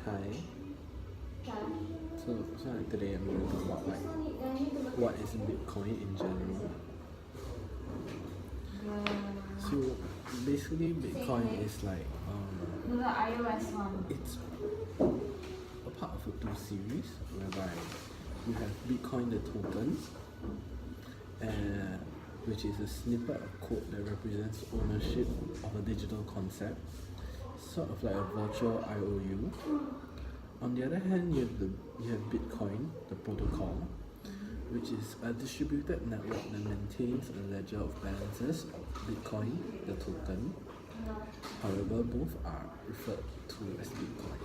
Hi. So today I'm going to talk about what is Bitcoin in general. So basically, Bitcoin is it's a part of a two series whereby you have Bitcoin the token, which is a snippet of code that represents ownership of a digital concept, sort of like a virtual IOU. On the other hand, you have Bitcoin, the protocol, which is a distributed network that maintains a ledger of balances of Bitcoin, the token. However, both are referred to as Bitcoin.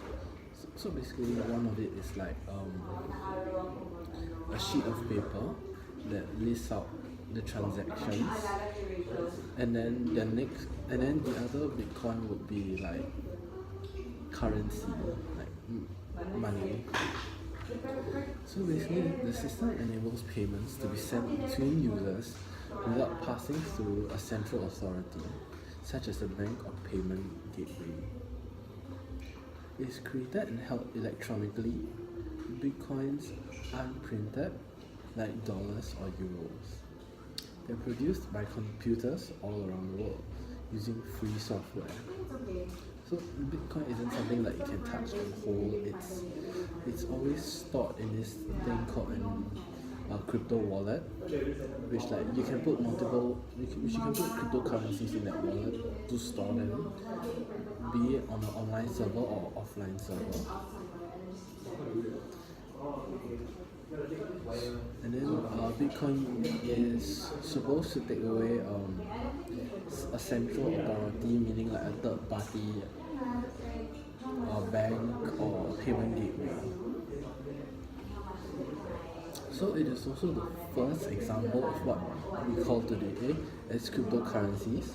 So basically, one of it is like a sheet of paper that lists out the transactions, and then the other Bitcoin would be like currency, like money. So basically, the system enables payments to be sent between users without passing through a central authority, such as a bank or payment gateway. It is created and held electronically. Bitcoins aren't printed like dollars or euros. They're produced by computers all around the world using free software. So Bitcoin isn't something that you can touch and hold. It's always stored in this thing called a crypto wallet, which you can put cryptocurrencies in that wallet to store them, be it on an online server or offline server. And then Bitcoin is supposed to take away a central authority, meaning like a third party, a bank or a payment gateway. So it is also the first example of what we call today as cryptocurrencies,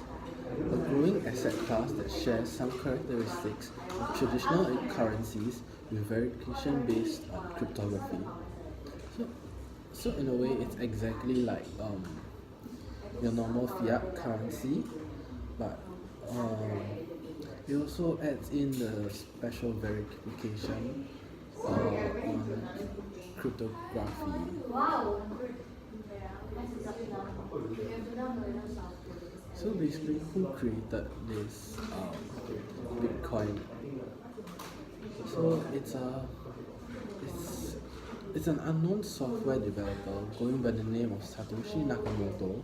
a growing asset class that shares some characteristics of traditional currencies with verification based on cryptography. So in a way, it's exactly like your normal fiat currency, but it also adds in the special verification on cryptography. So basically, who created this Bitcoin? So it's an unknown software developer going by the name of Satoshi Nakamoto,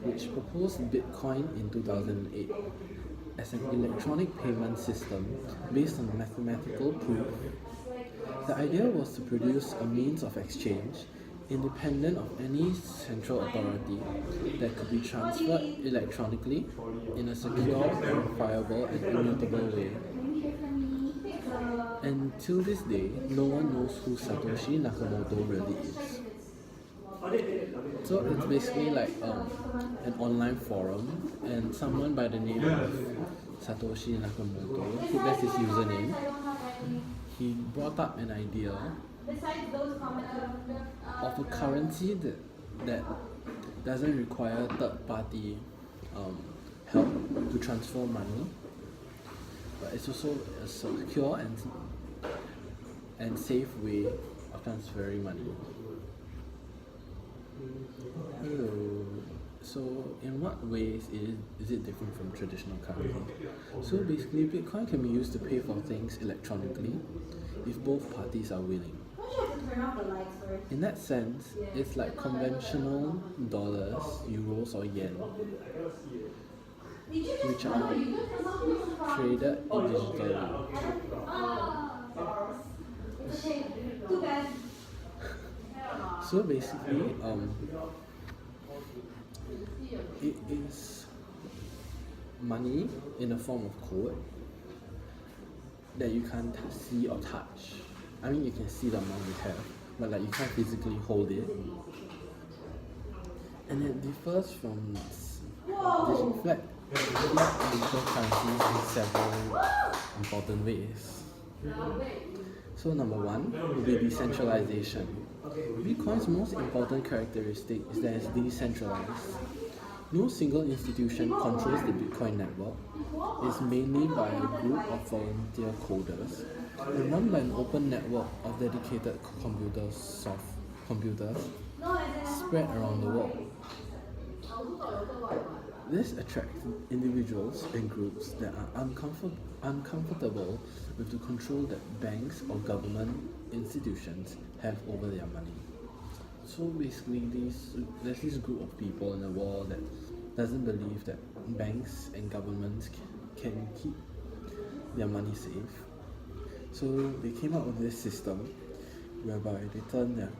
which proposed Bitcoin in 2008 as an electronic payment system based on mathematical proof. The idea was to produce a means of exchange independent of any central authority that could be transferred electronically in a secure, verifiable, and immutable way. And till this day, no one knows who Satoshi Nakamoto really is. So it's basically like an online forum, and someone by the name of Satoshi Nakamoto, that's his username, he brought up an idea of a currency that doesn't require third-party help to transfer money, but it's also a secure and safe way of transferring money. Hello. So in what ways is it different from traditional currency? So basically, Bitcoin can be used to pay for things electronically if both parties are willing. In that sense, it's like conventional dollars, euros or yen, which are traded digitally. So basically, it is money in a form of code that you can't see or touch. I mean, you can see the amount you have, but you can't physically hold it. And it differs from flat digital currencies in several important ways. So number one would be decentralization. Bitcoin's most important characteristic is that it's decentralized. No single institution controls the Bitcoin network. It's mainly by a group of volunteer coders and run by an open network of dedicated computers spread around the world. This attracts individuals and groups that are uncomfortable with the control that banks or government institutions have over their money. So basically, there's this group of people in the world that doesn't believe that banks and governments can keep their money safe. So they came up with this system whereby they turn their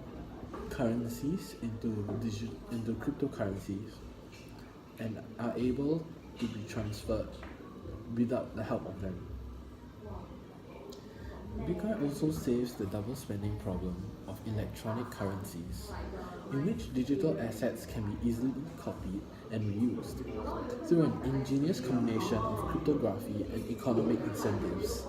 currencies into cryptocurrencies and are able to be transferred without the help of them. Bitcoin also saves the double spending problem of electronic currencies, in which digital assets can be easily copied and reused through an ingenious combination of cryptography and economic incentives.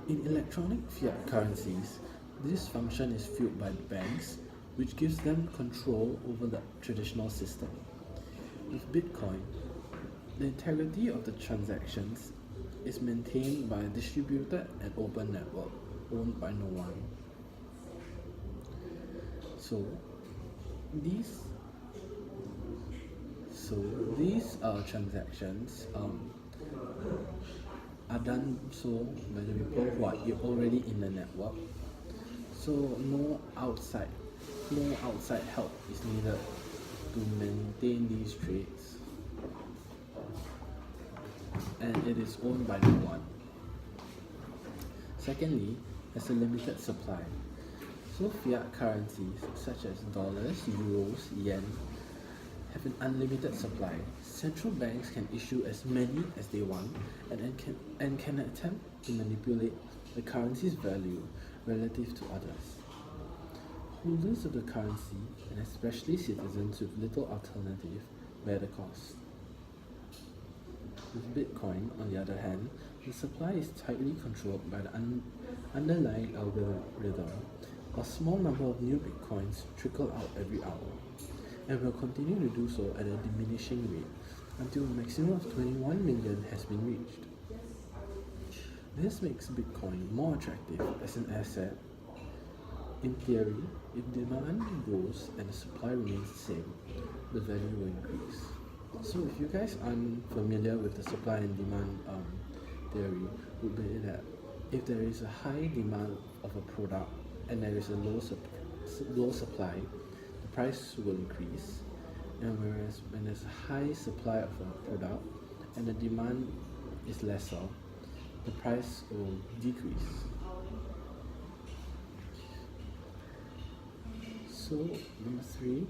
In electronic fiat currencies, this function is fueled by the banks, which gives them control over the traditional system. With Bitcoin, the integrity of the transactions is maintained by a distributed and open network owned by no one. So these transactions are done so by the people who are already in the network. So no outside help is needed to maintain these trades, and it is owned by no one. Secondly, there's a limited supply. So fiat currencies such as dollars, euros, yen have an unlimited supply. Central banks can issue as many as they want and can attempt to manipulate the currency's value relative to others. Holders of the currency, and especially citizens with little alternative, bear the cost. With Bitcoin, on the other hand, the supply is tightly controlled by the underlying algorithm. A small number of new Bitcoins trickle out every hour, and will continue to do so at a diminishing rate until a maximum of 21 million has been reached. This makes Bitcoin more attractive as an asset. In theory, if demand grows and the supply remains the same, the value will increase. So if you guys aren't familiar with the supply and demand theory, would be that if there is a high demand of a product and there is a low supply, the price will increase. And whereas when there's a high supply of a product and the demand is lesser, the price will decrease. So number 3,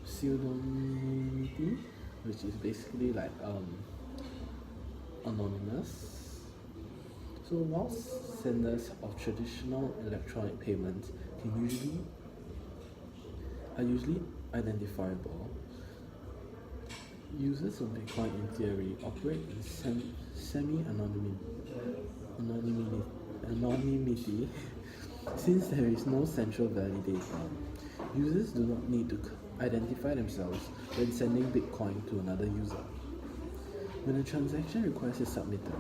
pseudonymity, which is basically like anonymous. So whilst senders of traditional electronic payments are usually identifiable, users of Bitcoin in theory operate in anonymity since there is no central validator. Users do not need to identify themselves when sending Bitcoin to another user. When a transaction request is submitted,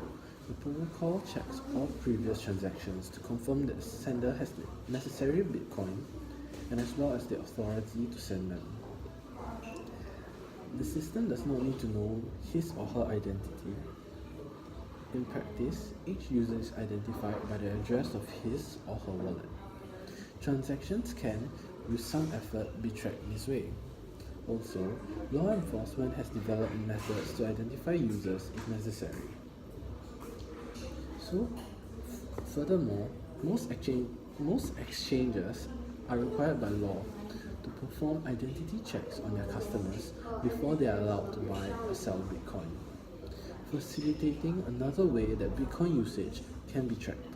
the protocol checks all previous transactions to confirm that the sender has the necessary Bitcoin and as well as the authority to send them. The system does not need to know his or her identity. In practice, each user is identified by the address of his or her wallet. Transactions can, with some effort, be tracked this way. Also, law enforcement has developed methods to identify users if necessary. So, furthermore, most exchanges are required by law to perform identity checks on their customers before they are allowed to buy or sell Bitcoin, facilitating another way that Bitcoin usage can be tracked.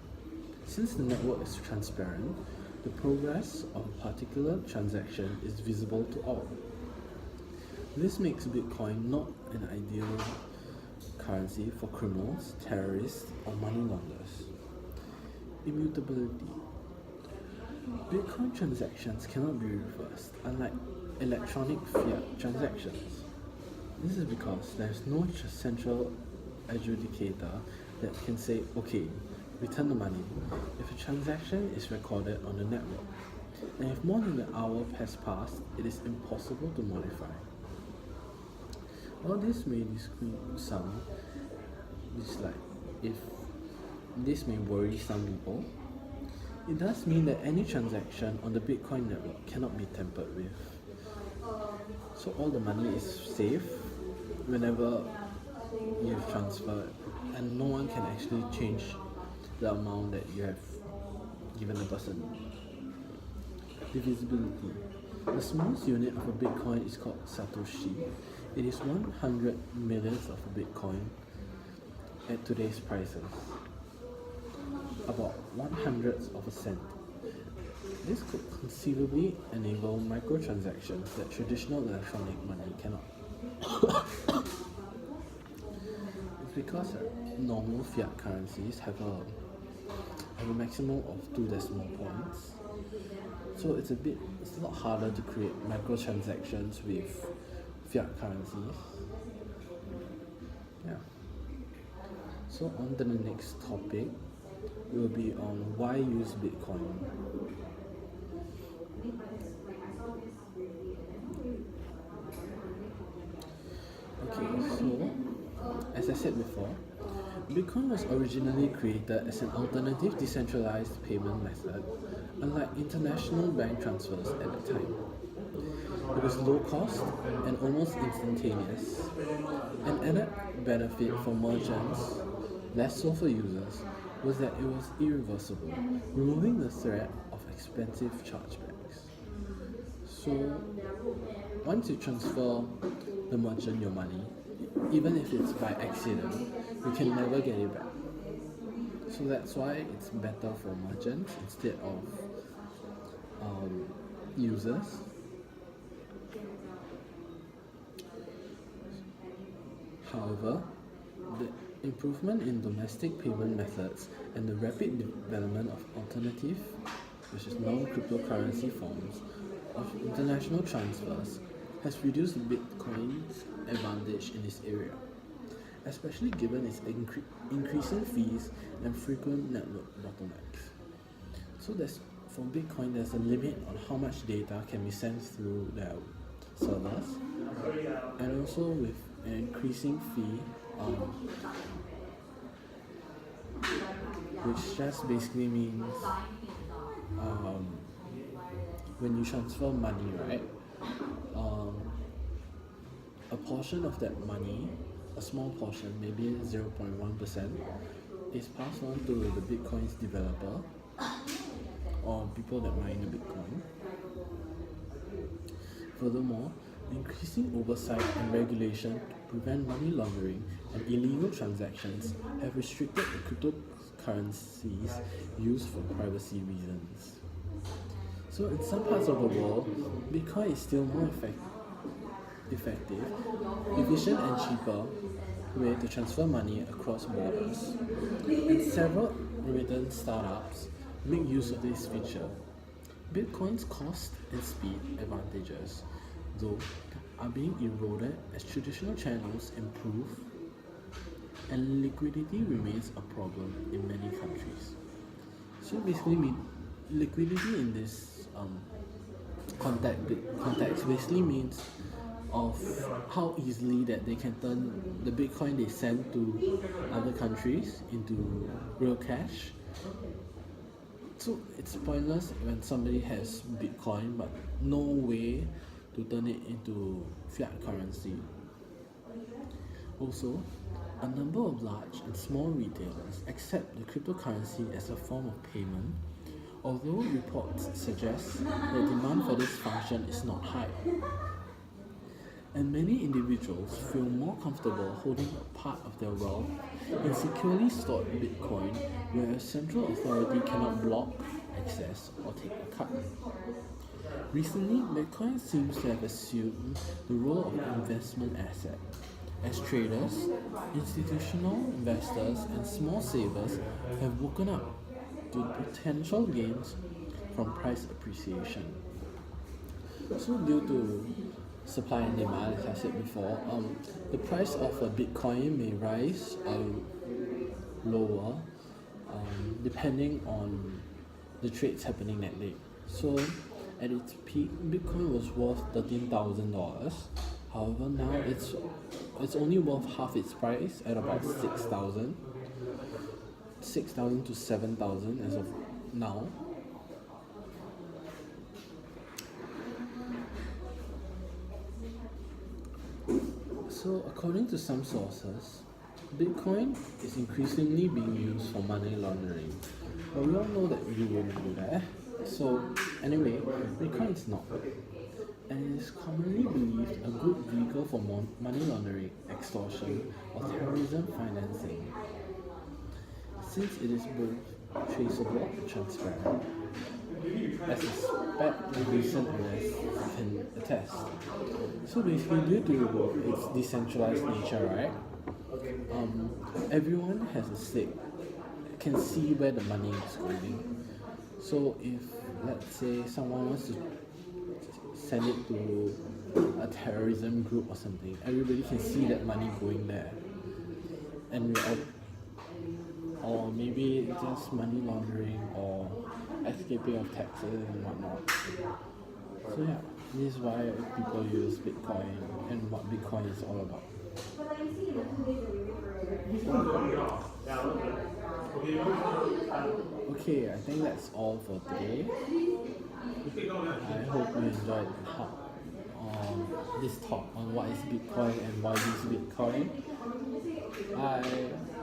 Since the network is transparent, the progress of a particular transaction is visible to all. This makes Bitcoin not an ideal currency for criminals, terrorists, or money launderers. Immutability. Bitcoin transactions cannot be reversed, unlike electronic fiat transactions. This is because there's no central adjudicator that can say, okay, return the money if a transaction is recorded on the network. And if more than an hour has passed, it is impossible to modify. While this may discreet some, which like if this may worry some people, it does mean that any transaction on the Bitcoin network cannot be tampered with. So all the money is safe whenever you've transferred, and no one can actually change the amount that you have given the person. Divisibility. The smallest unit of a Bitcoin is called Satoshi. It is 100 millionth of a Bitcoin at today's prices, about 1/100th of a cent. This could conceivably enable microtransactions that traditional electronic money cannot. It's because normal fiat currencies have a maximum of 2 decimal points, so it's a lot harder to create microtransactions with fiat currencies. Yeah. So on to the next topic will be on why use Bitcoin. Okay, so as I said before, Bitcoin was originally created as an alternative decentralized payment method, unlike international bank transfers at the time. It was low cost and almost instantaneous. An added benefit for merchants, less so for users, was that it was irreversible, removing the threat of expensive chargebacks. So, once you transfer the merchant your money, even if it's by accident, you can never get it back. So that's why it's better for merchants instead of users. However, the improvement in domestic payment methods and the rapid development of alternative, which is non-cryptocurrency forms of international transfers, has reduced Bitcoin's advantage in this area, especially given its increasing fees and frequent network bottlenecks. So for Bitcoin, there's a limit on how much data can be sent through their servers, and also with an increasing fee, which just basically means when you transfer money, right? A portion of that money, a small portion, maybe 0.1%, is passed on to the Bitcoin's developer or people that mine the Bitcoin. Furthermore, increasing oversight and regulation to prevent money laundering and illegal transactions have restricted the cryptocurrencies used for privacy reasons. So in some parts of the world, Bitcoin is still more effective, efficient and cheaper way to transfer money across borders. And several remittance startups make use of this feature. Bitcoin's cost and speed advantages, though, are being eroded as traditional channels improve and liquidity remains a problem in many countries. So basically, liquidity in this context basically means of how easily that they can turn the Bitcoin they send to other countries into real cash. So it's pointless when somebody has Bitcoin but no way to turn it into fiat currency. Also, a number of large and small retailers accept the cryptocurrency as a form of payment, although reports suggest that demand for this function is not high. And many individuals feel more comfortable holding a part of their wealth in securely stored Bitcoin where a central authority cannot block, access, or take a cut. Recently, Bitcoin seems to have assumed the role of an investment asset, as traders, institutional investors, and small savers have woken up to potential gains from price appreciation. So due to supply and demand, as I said before. The price of a Bitcoin may rise or lower depending on the trades happening that day. So at its peak, Bitcoin was worth $13,000. However, now it's only worth half its price at about 6,000 to 7,000 as of now. So according to some sources, Bitcoin is increasingly being used for money laundering. But we all know that you wouldn't do that. So anyway, Bitcoin is not. And it is commonly believed a good vehicle for money laundering, extortion, or terrorism financing, since it is both traceable and transparent, as a SPAC recent arrest can attest. So basically, due to its decentralized nature, right, everyone has a stake, can see where the money is going. So if, let's say, someone wants to send it to a terrorism group or something, everybody can see that money going there. And or maybe just money laundering or escaping of taxes and whatnot. So yeah, this is why people use Bitcoin and what Bitcoin is all about. Okay, I think that's all for today. I hope you enjoyed this talk on what is Bitcoin and why is Bitcoin. Bye.